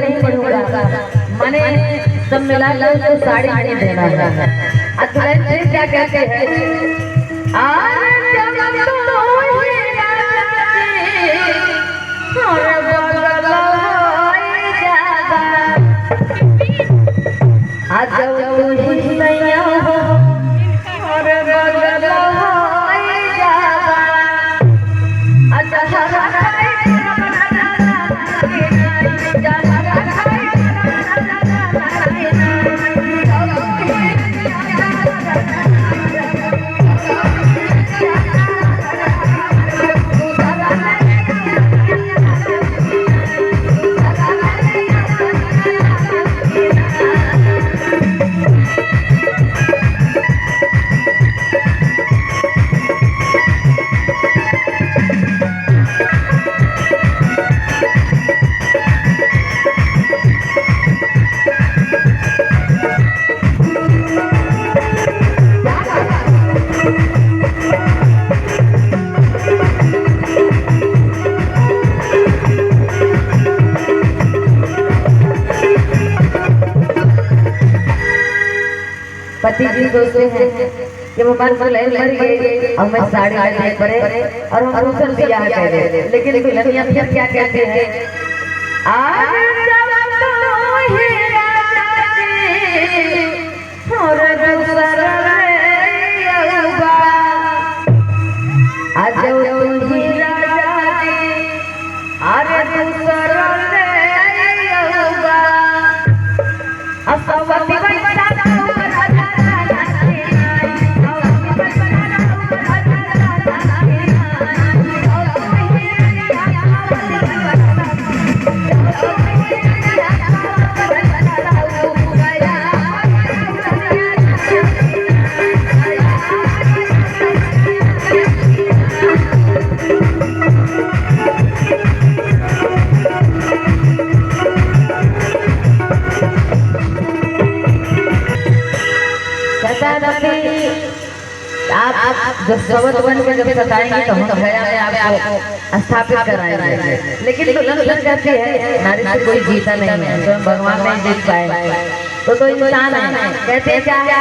नहीं पढ़ूंगा, मैंने सब मिला कर तो साड़ी नहीं देना है। दुल्हन से क्या कहते हैं, पति जी सोचते हैं कि वो बात दुल्हन मर गई और मैं साड़ी लेने पड़े और हम दूसर बियाह करे, लेकिन दुल्हनिया फिर क्या कहते हैं, आप जब सवत बन के जब सताएंगे तो हम गया में आपको स्थापित कराएंगे, लेकिन दुल्हन कहती है नारी से कोई जीता नहीं है, तो भगवान नहीं जीत पाए तो इंसान है। कहते क्या है,